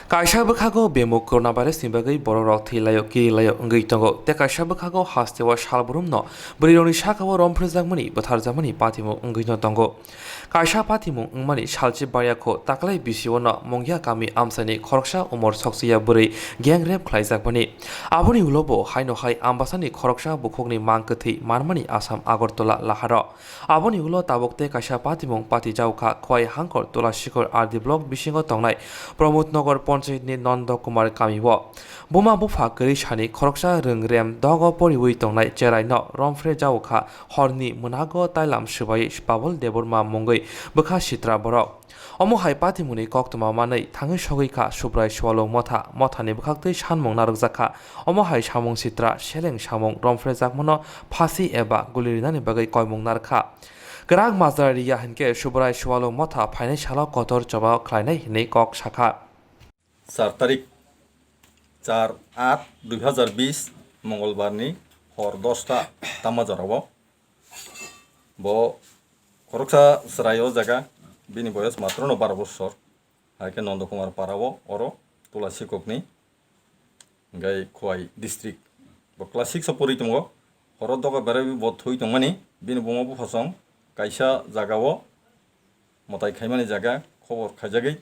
Kaisa bwkhago bemuk coronavirus ni bagwi borok theilayo kirilayo wngwi tongo tei kaisa bwkhago hasteo salbrumno bwrwirokni sakao romphrujakmani bwtharjakmani patimung wngwi no tongo. Kaisa patimung wngmani salchi bariako taklai bisio no mongya kami amsani khoroksa umor soksiya bwrwi gang rape khlaijakmani. Aboni ulobo haino hai ambasani khoroksa bukhokni mangkwthwi manmani Assam Agartala laharo. Aboni ulo tabokte kaisa patimung patijawkha khwai hangkor Tulashikor RD block bisingo tongnai Pramodnagar পঞ্চায়েতনি Nandakumar কামিব বোমা বুফা গরি সানি খরকসা রংরেম দগ পরিবই তংনাই চেরাই ন রমফ্রে যাওখা হরনি মোনাগো তাইলাম সুবাই Bubble Debbarma মঙ্গই বখা সিত্রা বরক অমহাই পাতিমুনি কক্তমা মাनै থাङै সগैखा সুব্রাই সোয়ালং মথা মথানি বখাক্তै সানমং নারকজাखा অমহাই সামং সিত্রা সেলেং সামং রমফ্রে জাকমनो फासि एबा गुलिरिनानि बागै कयमं नारखा ग्राग माजारिया हिनके सुब्राय सोवालং मथा फाइनाय सालाव Qatar चबा ख्लायनाय हिनै कक साखा 4 तारिख 4/8/2020 मंगलबारनि हर 10टा तामाजाराव बो खरकसा सरायो जागा बिनि बयस मात्र 12 बছর हायके नंदकुमार पाराव अरो तुलासिककनि गाय खवाई डिस्ट्रिक्ट बो क्लास 6 परितंगो हर दगा बेरे बो थुइ तंमानि बिनि बमबो फसं कायसा जागाव मताय खायमानि जागा खबर खाजागै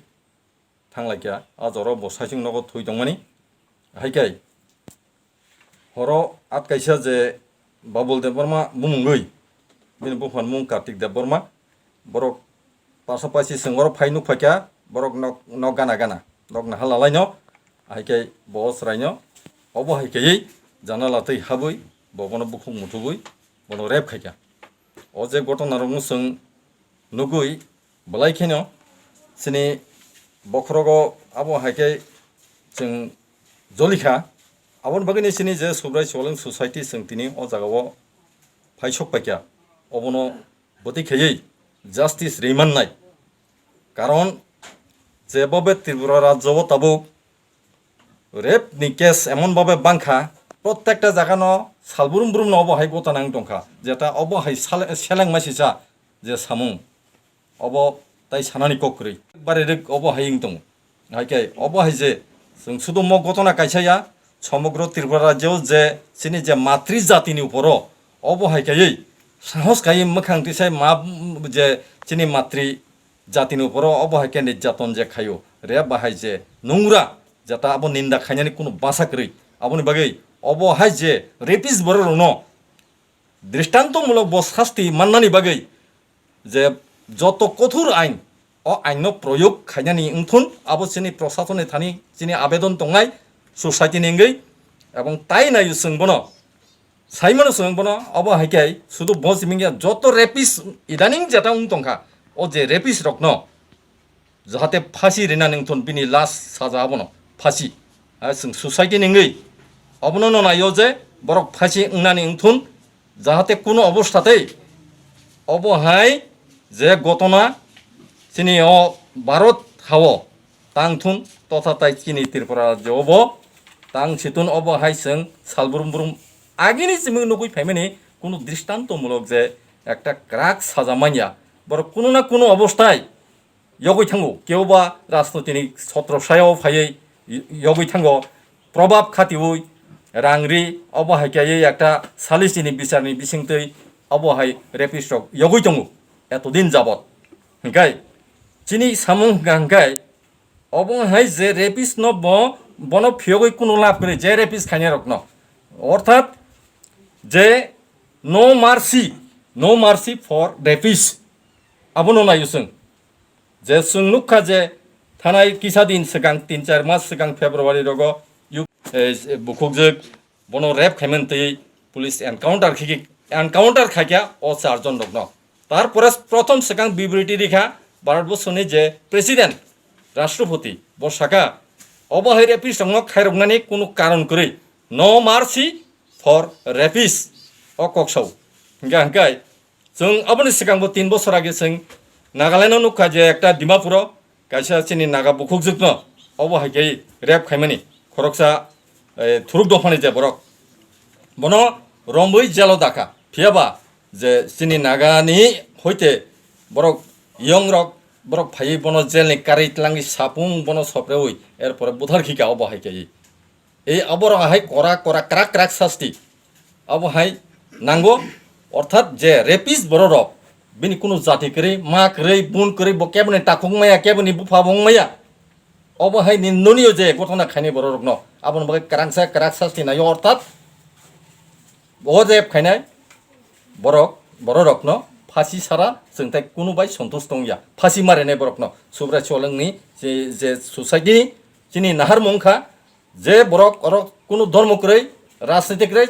थांलायखा आजरो बसाइसिं नगद थुइ दंमानि हायखाय हरो आत कायसा जे बाबुल देबबर्मा बुमुंगै बिनि बुफान मुं कार्तिक देबबर्मा बरक पासापासि संगर फाइनु फाक्या बरक न गाना गाना नग ना हालालायनो हायखाय बस रायनो अबो हायखायै जाना लातै हाबै बबनो बुखुं मुथुबै बनो रेप खायखा अजे घटना रंग जों नुगै बलायखेनो सिनि बखरगो आबो हायके जों जलिखा आबन बागैनि सिनि जे सुब्राय सोवालং ससाइटि जों तिनि अ जागाव फाइसक पाक्या अबनो बतिखैयै जास्टिस रिमाननाय कारण जे बबे त्रिपुरा राज्यव ताबो रेप नि केस एमन बबे बांखा प्रत्येकटा जागानो सालबुरुम बुरुम न अबो हाय गता नां दंखा जेता अबो हाय सेलें मासिसा जे सामुं अबो ताई सानानि कक्रै बारे रेक अबो हायिं दं हायखाय अबो हाय जे जों सुदु म घटना कायसाया समग्र त्रिपुरा राज्यआव जे सिनि जे मातृ जातिनि उपर अबो हायखायै साहस कायै मोखांथिसाय मा जे सिनि मातृ जातिनि उपर अबो हायखाय निर्यातन जे खायो रे बाहाय जे नंगुरा जेता अबो निंदा खायनानि कुनु बासाकरै अबोनि बागै अबो हाय जे रेपिस बरनो दृष्टान्तमूलक बशास्ति माननानि बागै जे যত কঠোর আইন ও আইন প্রয়োগ খাইনানি উঠুন আবশ্যনি প্রশাসনে থানি যিনি আবেদন দংনাই সোসাইটি নেঙ্গৈ এবং তাই নাই সোংবন সাইমান সোংবন অব হাইকাই শুধু বস মিঙ্গিয়া যত রেপিস ইদানিং যেটা উংতংখা ও যে রেপিস রকন যাহাতে ফাঁসি রেনানি উঠুন বিনি লাস সাজা আবন ফাঁসি जों সোসাইটি নেঙ্গৈ অবন নাইও যে বরক ফাঁসি উংনানি উঠুন যাহাতে কোনো অবস্থাতেই অবহাই যে ঘটনা চিনি অ ভারত হাও তাংথুন তথা তাই চিনি ত্রিপুরা রাজ্যব তাং সিতুন অবহাই जों সালবুরুম বুরুম আগিনি চিমি নগৈ ফাইমানি কোনো দৃষ্টান্তমূলক যে একটা ক্রাক সাজামাইয়া বড় কোনো না কোনো অবস্থায় ইয়গৈ থাঙ্গো কেউবা রাজনৈতিক ছত্রসায়াव ফাইयै ইয়গৈ থাঙ্গো প্রভাব খাতিওই রাংরি অবহাইকাयै একটা সালিসিনি বিচারনি বিসিংতৈ অবহাই রেপিস্টক ইয়গৈ দङो এতদিন যাবত হংকাই চিনি সামুং গাংকাই অবহাই যে রেপিস ন বন ফিয়গৈ কোনো লাভ করে যে রেপিস খাইনে রকন অর্থাৎ যে নো মার্সি ফর রেপিস আবনো নাইयो जों যে जों नुखा जे थानाय किसा दिन सिगां 3-4 मास सिगां फेब्रुवारि रग बुखुकजों बनो रेप खायमोनतै पुलिस एनकाउंटार खायखा अ चारजन रकन তারপরে প্রথম সেকাং বিবৃতি রেখা ভারতবর্ষনি যে প্রেসিডেন্ট রাষ্ট্রপতি বসাকা অবহাই রেপিস রং খাইরকনানি কোনো কারণ করে নো মার্সি ফর রেপিস অককসাও হংকাই जों আবনি সিগাংবো 3 বছর আগে जों নাগাল্যান্ড নুখা যে একটা ডিমাপুর কাইসা চিনি নাগা বুকুক যুগ্ন অবহাইকাই রেপ খাইমানি খরকসা থুরুক দফানি যে বরক বন রম্বই জেল দাকা ফিয়াবা যে চিনি নাগানি হইতে বরক young rock borok phai bono jelni kari tlangi sapung bono sopreoi erpore budhar khika obo hai kei এই আবর হাই করা করা ক্রাক ক্রাক শাস্তি আবো হাই নাঙ্গো অর্থাৎ যে রেপিস বড় রক বিনি কোনো জাতি করে মা করে বুন করে কেবনে টাকুং মায়া কেবনি বুফা বং মায়া অবো হাই নিন্দনীয় যে ঘটনা খাইনি বড় রক ন আবন বাকে ক্রাংসা ক্রাক শাস্তি নাই অর্থাৎ ও যে খাইনাই বড় রক ন ফাঁসি সারা जोंथाय কোনো বাই সন্তুষ্ট দंया ফাঁসি মারিনাय বরক ন সুব্রা চলংনি যে সোসাইটি যিনি নাহার মংখা যে বরক অরক কোনো ধর্ম করে রাজনীতি করে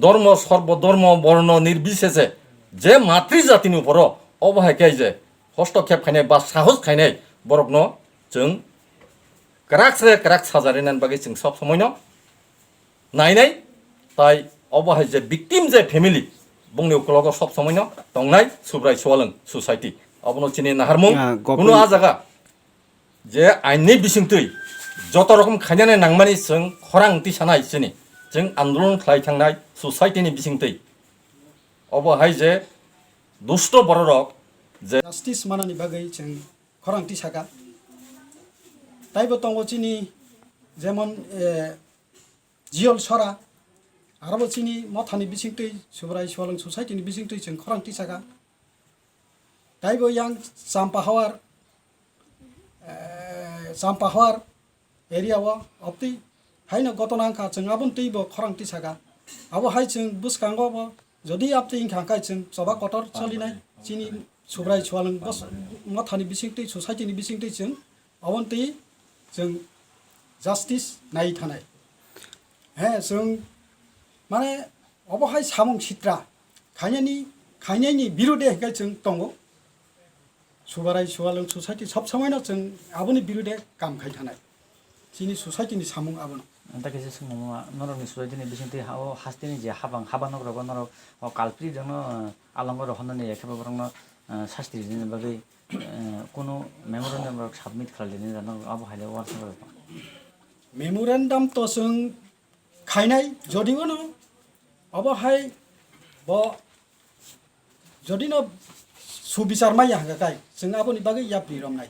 ধর্ম সর্বধর্ম বর্ণ নির্বিশেষে যে মাতৃজাতিनि উপর অবহেলায় যে হস্তক্ষেপ খাইनाय বা সাহস খাইनाय বরক ন जों क्राक साजारिनान बागै जों सब समय न नायनाय তাই অবহেলায় যে ভিকটিম যে ফ্যামিলি बुंनो उकलग सब समय न दंनाय सुब्राय सवालों सोसाइटी अबनो चिनि नाहारमुं कुनु आ जागा जे आइननि बिसिंतै যত রকম খাইनानै नांमानि जों खरांथि सानाय सिनि जों आन्दोलन खालाय थांनाय सोसाइटिनि बिसिंतै अबहाय जे दुष्ट बर रक जे জাস্টিস মানানি বাগै जों खरांथि सागा তাইবো दंगो चिनि जेमन जियल सरा आरोबाव चिनि मथानि बिसिंतै सुब्राय सवालों सोसाइटिनि बिसिंतै जों खरांथि सागा दाइबो यां चाम्पाहार एरियावा अपति हायनो गतनांखा जों आबुन तैबो खरांथि सागा आबो हाय जों बुसखांगबो जदि आपति इंखांखाय जों सभा कटर चलिनाय चिनि सुब्राय सवालों बस मथानि बिसिंतै सोसाइटिनि बिसिंतै जों आबुन तै जों जास्टिस नाय थानाय हे जों माने अबहाय सामुं सित्रा खायनायनि बिरुदे हेगाय जों दङ सुब्राय सवालों सोसाइटि सब समायनो जों आबुनि बिरुदे काम खाय थानाय जोंनि सोसाइटिनि सामुं आबुनो अंतके से सुंगमा नरनि सोसाइटिनि बिसिंति हाओ हास्तिनि जे हाबा नग्रबा नर कालप्रि जन आलंगर हननि एखेबा बरंग शास्त्रि जिनि बागै कोनो मेमोरेन्डाम सबमिट खालामनो जानो अब हाले वार्स मेमोरेन्डाम तो जों खायनाय जदिबो न अबहाय जदि न सुबिचार माइ हागाय जों आबुनि बागै याब्रि रमनाय